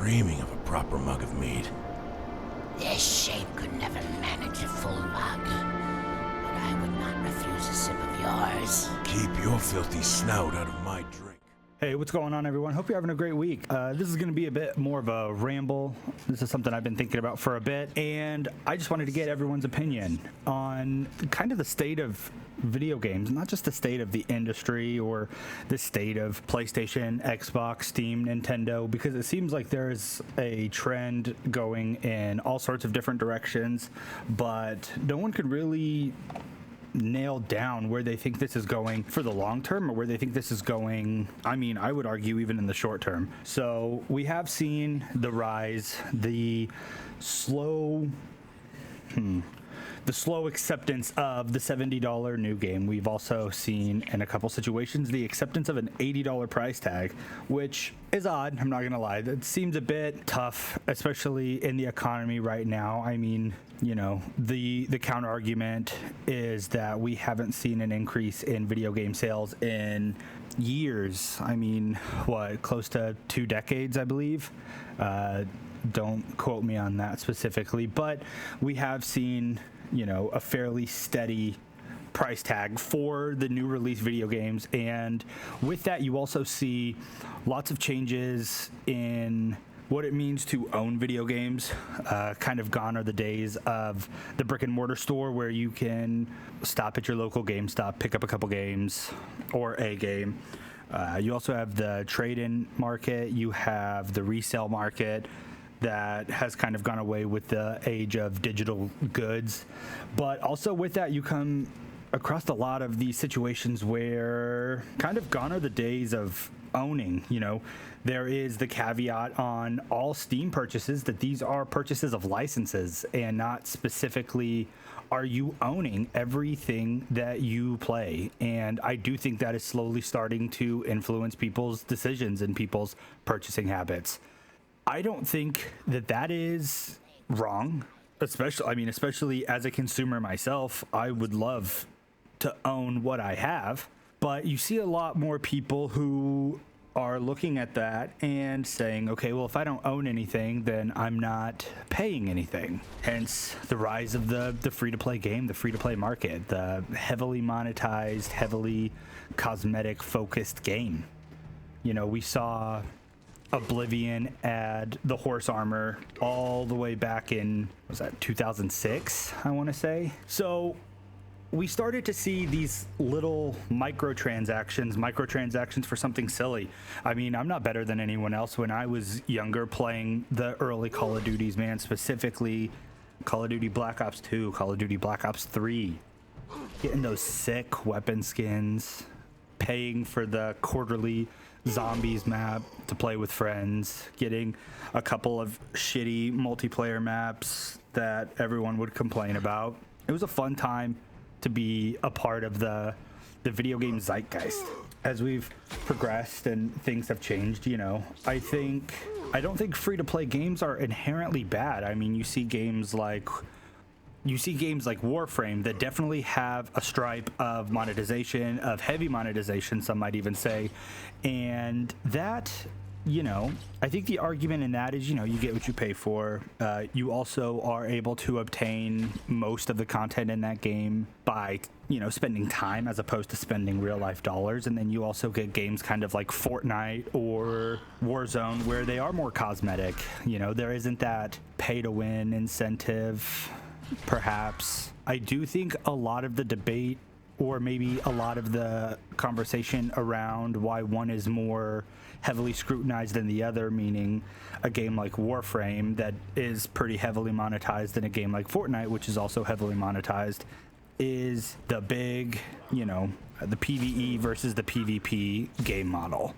dreaming of a proper mug of mead. This shape could never manage a full mug, but I would not refuse a sip of yours. Keep your filthy snout out of my drink. Hey, what's going on, everyone? Hope you're having a great week. This is going to be a bit more of a ramble. This is something I've been thinking about for a bit, and I just wanted to get everyone's opinion on kind of the state of video games, not just the state of the industry or the state of PlayStation, Xbox, Steam, Nintendo, because it seems like there's a trend going in all sorts of different directions, but no one could really nailed down where they think this is going for the long term or where they think this is going, I mean, I would argue even in the short term. So we have seen the rise, the slow acceptance of the $70 new game. We've also seen in a couple situations the acceptance of an $80 price tag, which is odd. I'm not gonna lie. It seems a bit tough, especially in the economy right now. I mean, you know, the counter argument is that we haven't seen an increase in video game sales in years. I mean, what, close to 2 decades, I believe. Don't quote me on that specifically, but we have seen, you know, a fairly steady price tag for the new release video games. And with that, you also see lots of changes in what it means to own video games. Kind of gone are the days of the brick and mortar store where you can stop at your local GameStop, pick up a couple games or a game. You also have the trade-in market. You have the resale market that has kind of gone away with the age of digital goods. But also with that, you come across a lot of these situations where kind of gone are the days of owning. You know, there is the caveat on all Steam purchases that these are purchases of licenses and not specifically are you owning everything that you play. And I do think that is slowly starting to influence people's decisions and people's purchasing habits. I don't think that that is wrong, especially as a consumer myself. I would love to own what I have, but you see a lot more people who are looking at that and saying, okay, well, if I don't own anything, then I'm not paying anything. Hence the rise of the free-to-play game, the free-to-play market, the heavily monetized, heavily cosmetic-focused game. You know, we saw Oblivion add the horse armor all the way back in, was that 2006, I want to say. So we started to see these little microtransactions for something silly. I mean, I'm not better than anyone else. When I was younger playing the early Call of Duties, man, specifically Call of Duty Black Ops 2, Call of Duty Black Ops 3, getting those sick weapon skins, paying for the quarterly zombies map to play with friends, getting a couple of shitty multiplayer maps that everyone would complain about. It was a fun time to be a part of the video game zeitgeist. As we've progressed and things have changed, you know, I don't think free-to-play games are inherently bad. I mean, you see games like Warframe that definitely have a stripe of monetization, of heavy monetization, some might even say. And that, you know, I think the argument in that is, you know, you get what you pay for. You also are able to obtain most of the content in that game by, you know, spending time as opposed to spending real life dollars. And then you also get games kind of like Fortnite or Warzone where they are more cosmetic. You know, there isn't that pay to win incentive. Perhaps. I do think a lot of the debate, or maybe a lot of the conversation around why one is more heavily scrutinized than the other, meaning a game like Warframe that is pretty heavily monetized and a game like Fortnite, which is also heavily monetized, is the big, you know, the PvE versus the PvP game model.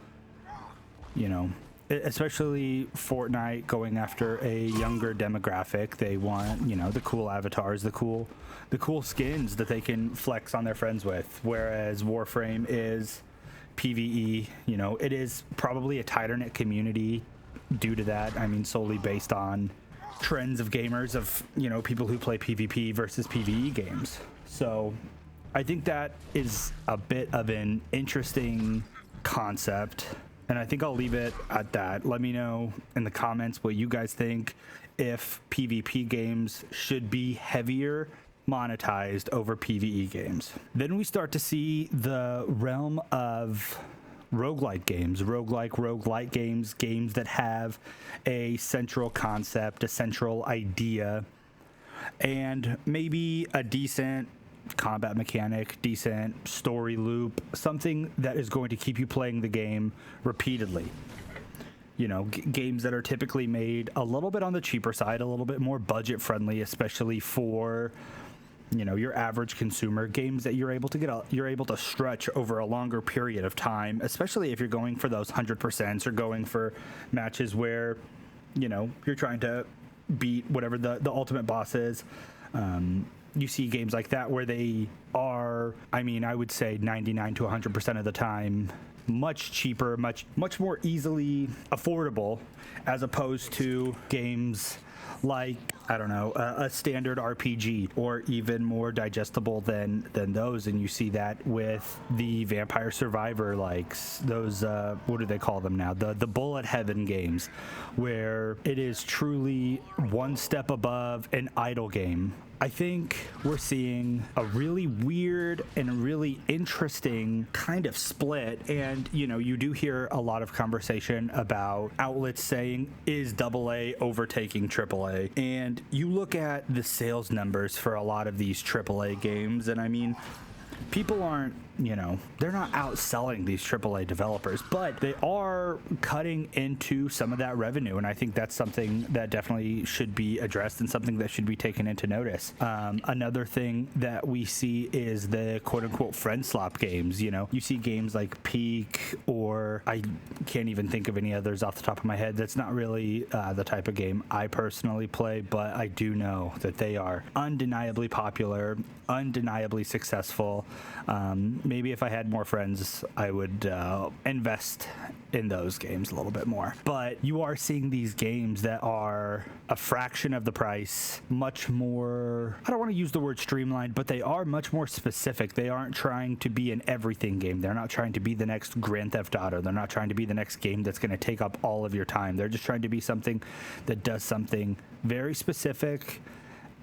You know, especially Fortnite going after a younger demographic. They want, you know, the cool avatars, the cool skins that they can flex on their friends with. Whereas Warframe is PvE, you know, it is probably a tighter knit community due to that. I mean, solely based on trends of gamers, of, you know, people who play PvP versus PvE games. So I think that is a bit of an interesting concept And I think I'll leave it at that. Let me know in the comments what you guys think, if PvP games should be heavier monetized over PvE games. Then we start to see the realm of roguelike games, roguelike games, games that have a central concept, a central idea, and maybe a decent combat mechanic, decent story loop, something that is going to keep you playing the game repeatedly. You know, games that are typically made a little bit on the cheaper side, a little bit more budget friendly, especially for, you know, your average consumer. Games that you're able to stretch over a longer period of time, especially if you're going for those 100% or going for matches where, you know, you're trying to beat whatever the ultimate boss is. You see games like that where they are, I mean, I would say 99 to 100% of the time, much cheaper, much more easily affordable, as opposed to games like, I don't know, a standard RPG, or even more digestible than those. And you see that with the Vampire Survivor likes, those what do they call them now, the bullet heaven games, where it is truly one step above an idle game. I think we're seeing a really weird and really interesting kind of split. And, you know, you do hear a lot of conversation about outlets saying, is AA overtaking AAA? And you look at the sales numbers for a lot of these AAA games, and I mean, people aren't, you know, they're not outselling these AAA developers, but they are cutting into some of that revenue. And I think that's something that definitely should be addressed and something that should be taken into notice. Another thing that we see is the quote unquote friend slop games. You know, you see games like Peak, or I can't even think of any others off the top of my head. That's not really the type of game I personally play, but I do know that they are undeniably popular, undeniably successful. Maybe if I had more friends, I would invest in those games a little bit more. But you are seeing these games that are a fraction of the price, much more, I don't want to use the word streamlined, but they are much more specific. They aren't trying to be an everything game. They're not trying to be the next Grand Theft Auto. They're not trying to be the next game that's going to take up all of your time. They're just trying to be something that does something very specific.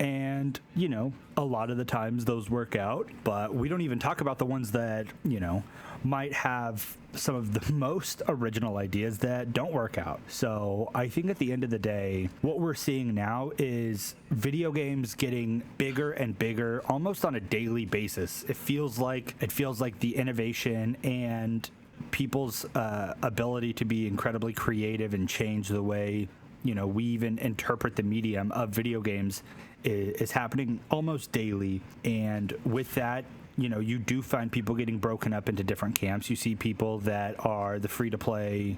And, you know, a lot of the times those work out, but we don't even talk about the ones that, you know, might have some of the most original ideas that don't work out. So I think at the end of the day, what we're seeing now is video games getting bigger and bigger almost on a daily basis. It feels like the innovation and people's ability to be incredibly creative and change the way, you know, we even interpret the medium of video games is happening almost daily. And with that, you know, you do find people getting broken up into different camps. You see people that are the free to play,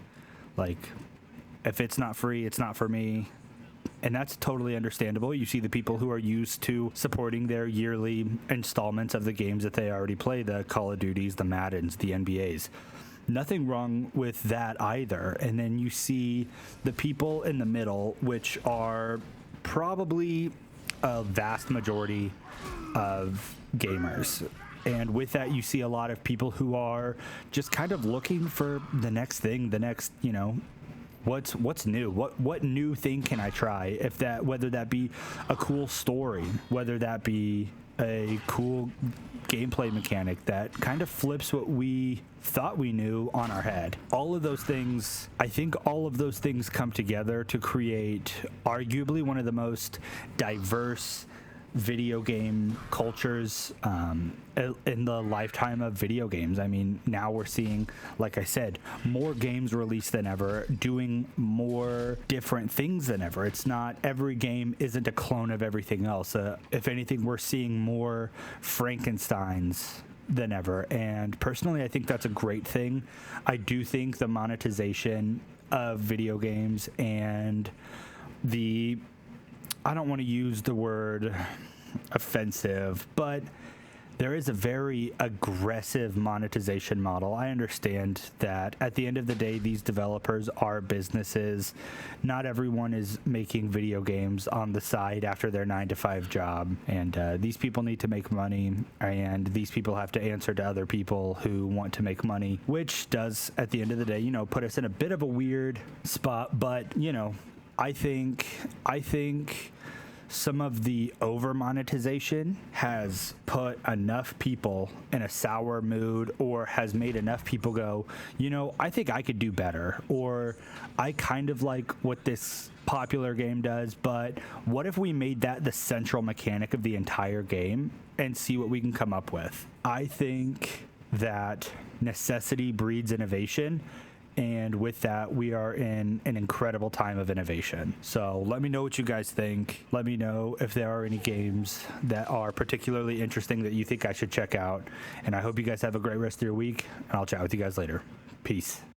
like, if it's not free, it's not for me. And that's totally understandable. You see the people who are used to supporting their yearly installments of the games that they already play, the Call of Duties, the Maddens, the NBAs. Nothing wrong with that either. And then you see the people in the middle, which are probably a vast majority of gamers. And with that, you see a lot of people who are just kind of looking for the next thing, the next, you know, what's new, what new thing can I try? If that, whether that be a cool story, whether that be a cool gameplay mechanic that kind of flips what we thought we knew on our head. All of those things, I think all of those things come together to create arguably one of the most diverse video game cultures in the lifetime of video games. I mean, now we're seeing, like I said, more games released than ever, doing more different things than ever. It's not, every game isn't a clone of everything else. If anything, we're seeing more Frankensteins than ever. And personally, I think that's a great thing. I do think the monetization of video games and I don't want to use the word offensive, but there is a very aggressive monetization model. I understand that at the end of the day, these developers are businesses. Not everyone is making video games on the side after their 9-to-5 job. And these people need to make money, and these people have to answer to other people who want to make money, which does, at the end of the day, you know, put us in a bit of a weird spot. But, you know, I think some of the over monetization has put enough people in a sour mood, or has made enough people go, you know, I think I could do better, or I kind of like what this popular game does, but what if we made that the central mechanic of the entire game and see what we can come up with? I think that necessity breeds innovation. And with that, we are in an incredible time of innovation. So let me know what you guys think. Let me know if there are any games that are particularly interesting that you think I should check out. And I hope you guys have a great rest of your week. And I'll chat with you guys later. Peace.